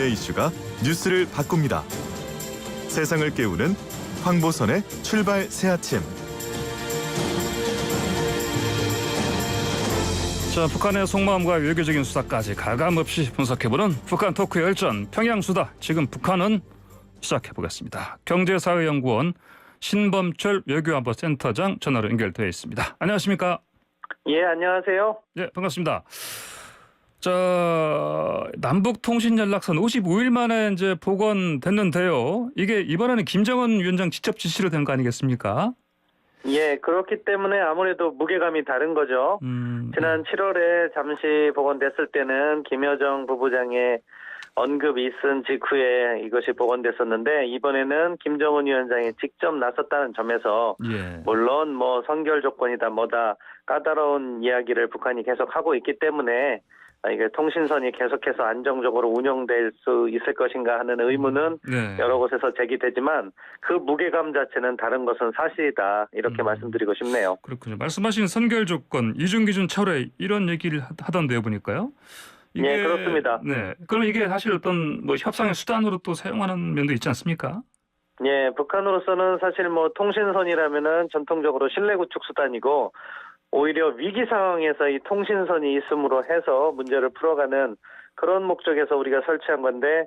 국내 이슈가 뉴스를 바꿉니다. 세상을 깨우는 황보선의 출발 새 아침. 자, 북한의 속마음과 외교적인 수사까지 가감없이 분석해보는 북한 토크 열전 평양수다. 지금 북한은 시작해보겠습니다. 경제사회연구원 신범철 외교안보센터장 전화로 연결되어 있습니다. 안녕하십니까? 예, 안녕하세요. 네, 반갑습니다. 자, 남북통신연락선 55일 만에 이제 복원됐는데요. 이게 이번에는 김정은 위원장 직접 지시로 된 거 아니겠습니까? 예, 그렇기 때문에 아무래도 무게감이 다른 거죠. 지난 7월에 잠시 복원됐을 때는 김여정 부부장의 언급이 있은 직후에 이것이 복원됐었는데, 이번에는 김정은 위원장이 직접 나섰다는 점에서 예. 물론 뭐 선결 조건이다 뭐다 까다로운 이야기를 북한이 계속 하고 있기 때문에 이게 통신선이 계속해서 안정적으로 운영될 수 있을 것인가 하는 의문은 네. 여러 곳에서 제기되지만 그 무게감 자체는 다른 것은 사실이다, 이렇게 말씀드리고 싶네요. 그렇군요. 말씀하신 선결 조건, 이중기준 철회 이런 얘기를 하던데요, 보니까요. 네, 그렇습니다. 네. 그럼 이게 사실 어떤 뭐 협상의 수단으로 또 사용하는 면도 있지 않습니까? 예, 북한으로서는 사실 뭐 통신선이라면은 전통적으로 신뢰 구축 수단이고, 오히려 위기 상황에서 이 통신선이 있음으로 해서 문제를 풀어가는 그런 목적에서 우리가 설치한 건데,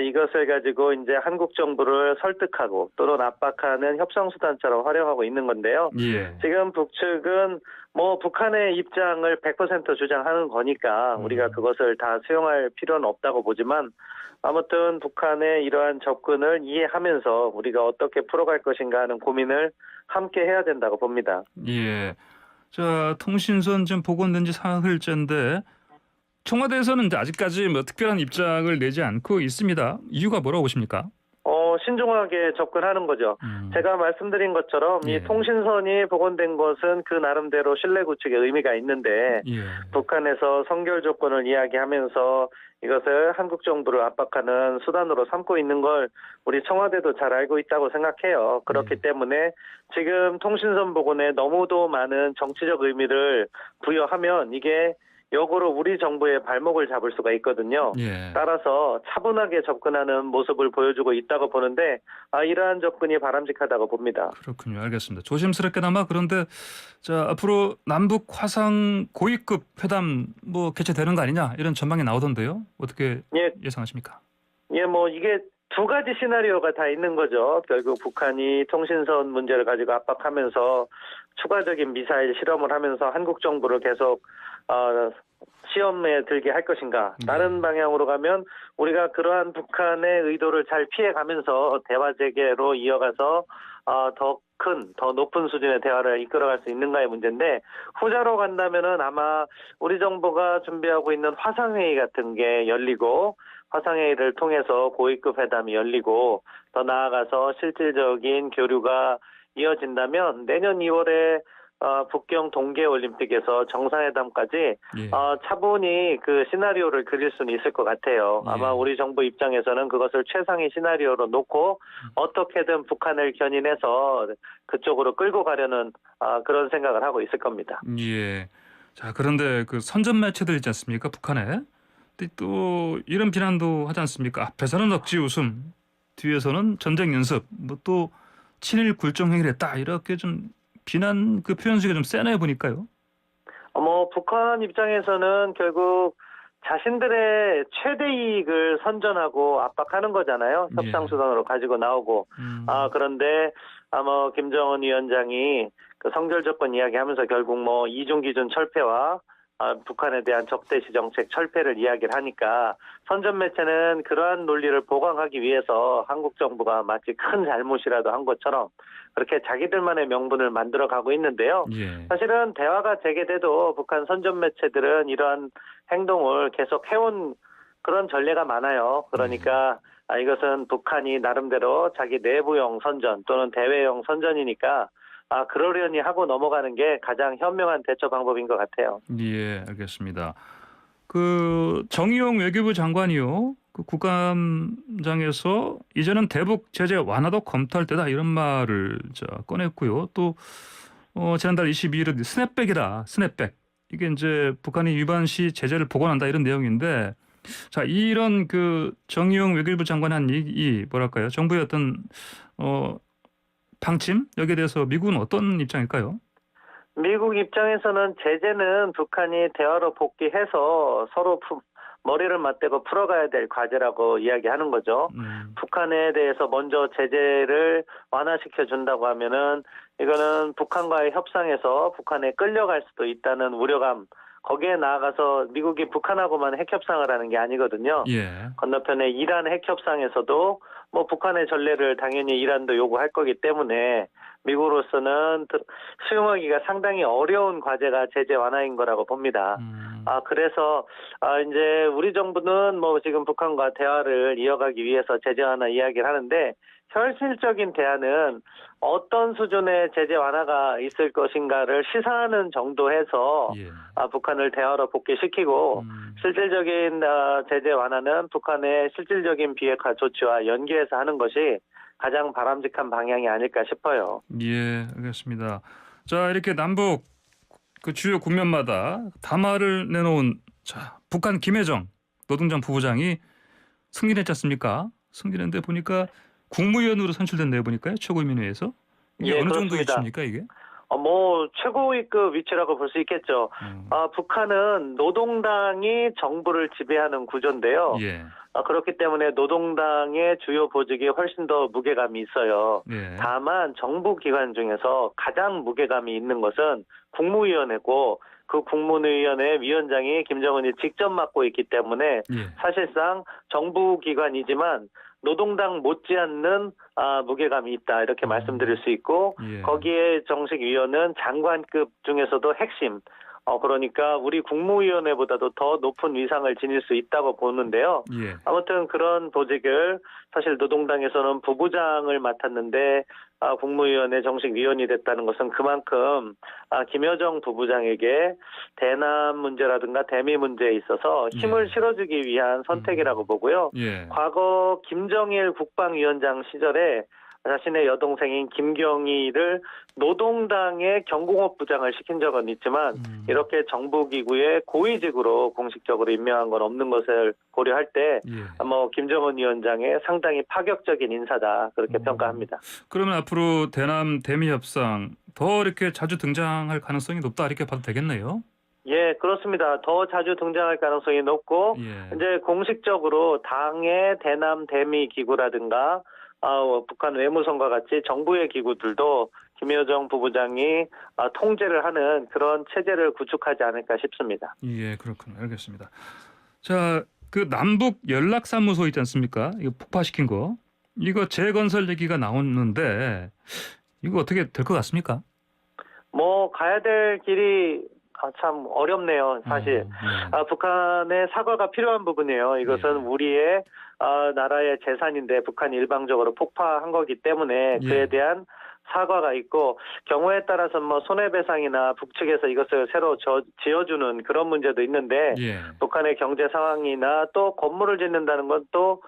이것을 가지고 이제 한국 정부를 설득하고 또는 압박하는 협상 수단처럼 활용하고 있는 건데요. 예. 지금 북측은 뭐 북한의 입장을 100% 주장하는 거니까 우리가 그것을 다 수용할 필요는 없다고 보지만, 아무튼 북한의 이러한 접근을 이해하면서 우리가 어떻게 풀어갈 것인가 하는 고민을 함께 해야 된다고 봅니다. 예. 자, 통신선 지금 복원된 지 사흘째인데 청와대에서는 이제 아직까지 뭐 특별한 입장을 내지 않고 있습니다. 이유가 뭐라고 보십니까? 신중하게 접근하는 거죠. 제가 말씀드린 것처럼 예. 이 통신선이 복원된 것은 그 나름대로 신뢰 구축의 의미가 있는데, 예. 북한에서 선결 조건을 이야기하면서 이것을 한국 정부를 압박하는 수단으로 삼고 있는 걸 우리 청와대도 잘 알고 있다고 생각해요. 그렇기 때문에 지금 통신선 복원에 너무도 많은 정치적 의미를 부여하면 이게 역으로 우리 정부의 발목을 잡을 수가 있거든요. 예. 따라서 차분하게 접근하는 모습을 보여주고 있다고 보는데, 이러한 접근이 바람직하다고 봅니다. 그렇군요. 알겠습니다. 조심스럽게나마 그런데 자, 앞으로 남북 화상 고위급 회담 뭐 개최되는 거 아니냐 이런 전망이 나오던데요. 어떻게 예, 예상하십니까? 예, 뭐 이게 두 가지 시나리오가 다 있는 거죠. 결국 북한이 통신선 문제를 가지고 압박하면서 추가적인 미사일 실험을 하면서 한국 정부를 계속 시험에 들게 할 것인가. 다른 방향으로 가면 우리가 그러한 북한의 의도를 잘 피해가면서 대화 재개로 이어가서 더 높은 수준의 대화를 이끌어갈 수 있는가의 문제인데, 후자로 간다면은 아마 우리 정부가 준비하고 있는 화상회의 같은 게 열리고, 화상회의를 통해서 고위급 회담이 열리고, 더 나아가서 실질적인 교류가 이어진다면 내년 2월에 북경 동계올림픽에서 정상회담까지 예. 차분히 그 시나리오를 그릴 수는 있을 것 같아요. 아마 예. 우리 정부 입장에서는 그것을 최상의 시나리오로 놓고 어떻게든 북한을 견인해서 그쪽으로 끌고 가려는 그런 생각을 하고 있을 겁니다. 예. 자, 그런데 그 선전 매체들 있지 않습니까? 북한에. 근데 또 이런 비난도 하지 않습니까? 앞에서는 억지 웃음, 뒤에서는 전쟁 연습, 뭐 또 친일 굴종 행위를 했다 이렇게 좀 비난 그 표현식이 좀 세네요 보니까요. 뭐 북한 입장에서는 결국 자신들의 최대 이익을 선전하고 압박하는 거잖아요. 협상 수단으로 가지고 나오고. 그런데 뭐 김정은 위원장이 그 선결 조건 이야기하면서 결국 뭐 이중 기준 철폐와 북한에 대한 적대시 정책 철폐를 이야기를 하니까, 선전 매체는 그러한 논리를 보강하기 위해서 한국 정부가 마치 큰 잘못이라도 한 것처럼 그렇게 자기들만의 명분을 만들어가고 있는데요. 예. 사실은 대화가 재개돼도 북한 선전 매체들은 이러한 행동을 계속 해온 그런 전례가 많아요. 그러니까 이것은 북한이 나름대로 자기 내부용 선전 또는 대외용 선전이니까 그러려니 하고 넘어가는 게 가장 현명한 대처 방법인 것 같아요. 예, 알겠습니다. 그 정의용 외교부 장관이요, 그 국감장에서 이제는 대북 제재 완화도 검토할 때다 이런 말을 꺼냈고요. 또 지난달 22일은 스냅백이다, 스냅백. 이게 이제 북한이 위반 시 제재를 복원한다 이런 내용인데 자, 이런 그 정의용 외교부 장관 한 이 뭐랄까요? 정부의 어떤 방침 여기에 대해서 미국은 어떤 입장일까요? 미국 입장에서는 제재는 북한이 대화로 복귀해서 서로 머리를 맞대고 풀어가야 될 과제라고 이야기하는 거죠. 북한에 대해서 먼저 제재를 완화시켜 준다고 하면은 이거는 북한과의 협상에서 북한에 끌려갈 수도 있다는 우려감, 거기에 나아가서 미국이 북한하고만 핵협상을 하는 게 아니거든요. 예. 건너편에 이란 핵협상에서도 뭐 북한의 전례를 당연히 이란도 요구할 거기 때문에 미국으로서는 수용하기가 상당히 어려운 과제가 제재 완화인 거라고 봅니다. 그래서 이제 우리 정부는 뭐 지금 북한과 대화를 이어가기 위해서 제재 완화 이야기를 하는데 현실적인 대안은 어떤 수준의 제재 완화가 있을 것인가를 시사하는 정도에서 예. 북한을 대화로 복귀시키고 실질적인 제재 완화는 북한의 실질적인 비핵화 조치와 연계해서 하는 것이 가장 바람직한 방향이 아닐까 싶어요. 예, 알겠습니다. 자, 이렇게 남북 그 주요 국면마다 담화를 내놓은 북한 김여정 노동당 부부장이 승진했지 않습니까? 승진했는데 보니까 국무위원으로 선출됐네요, 보니까요. 최고인민회에서. 이게 예, 어느 정도 그렇습니다. 위치입니까, 이게? 뭐 최고위급 위치라고 볼 수 있겠죠. 북한은 노동당이 정부를 지배하는 구조인데요. 예. 그렇기 때문에 노동당의 주요 보직이 훨씬 더 무게감이 있어요. 예. 다만 정부 기관 중에서 가장 무게감이 있는 것은 국무위원회고 그 국무위원회 위원장이 김정은이 직접 맡고 있기 때문에 예. 사실상 정부 기관이지만 노동당 못지않는 무게감이 있다 이렇게 말씀드릴 수 있고 예. 거기에 정식 위원은 장관급 중에서도 핵심 그러니까 우리 국무위원회보다도 더 높은 위상을 지닐 수 있다고 보는데요. 예. 아무튼 그런 보직을 사실 노동당에서는 부부장을 맡았는데 국무위원회 정식 위원이 됐다는 것은 그만큼 김여정 부부장에게 대남 문제라든가 대미 문제에 있어서 힘을 실어주기 위한 선택이라고 보고요. 예. 과거 김정일 국방위원장 시절에 자신의 여동생인 김경희를 노동당의 경공업 부장을 시킨 적은 있지만 이렇게 정부기구의 고위직으로 공식적으로 임명한 건 없는 것을 고려할 때 김정은 위원장의 상당히 파격적인 인사다 그렇게 평가합니다. 그러면 앞으로 대남 대미 협상 더 이렇게 자주 등장할 가능성이 높다 이렇게 봐도 되겠네요. 예, 그렇습니다. 더 자주 등장할 가능성이 높고 이제 공식적으로 당의 대남 대미 기구라든가 북한 외무성과 같이 정부의 기구들도 김여정 부부장이 통제를 하는 그런 체제를 구축하지 않을까 싶습니다. 예, 그렇군요. 알겠습니다. 자, 그 남북 연락사무소 있지 않습니까? 이거 폭파시킨 거. 이거 재건설 얘기가 나오는데 이거 어떻게 될 것 같습니까? 뭐 가야 될 길이 참 어렵네요, 사실. 북한의 사과가 필요한 부분이에요. 이것은 우리의 나라의 재산인데 북한이 일방적으로 폭파한 거기 때문에 그에 대한 사과가 있고 경우에 따라서 뭐 손해배상이나 북측에서 이것을 새로 지어주는 그런 문제도 있는데 북한의 경제 상황이나 또 건물을 짓는다는 건 또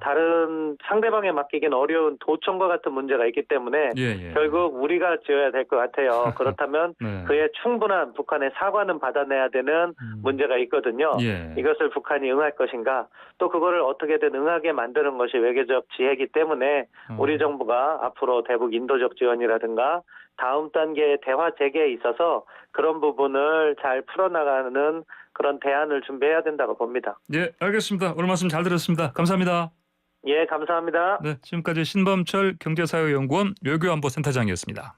다른 상대방에 맡기긴 어려운 도청과 같은 문제가 있기 때문에 결국 우리가 지어야 될 것 같아요. 그렇다면 그에 충분한 북한의 사과는 받아내야 되는 문제가 있거든요. 이것을 북한이 응할 것인가 또 그거를 어떻게든 응하게 만드는 것이 외교적 지혜이기 때문에 우리 정부가 앞으로 대북 인도적 지원이라든가 다음 단계의 대화 재개에 있어서 그런 부분을 잘 풀어나가는 그런 대안을 준비해야 된다고 봅니다. 예, 알겠습니다. 오늘 말씀 잘 들었습니다. 감사합니다. 예, 감사합니다. 네, 지금까지 신범철 경제사회연구원 외교안보센터장이었습니다.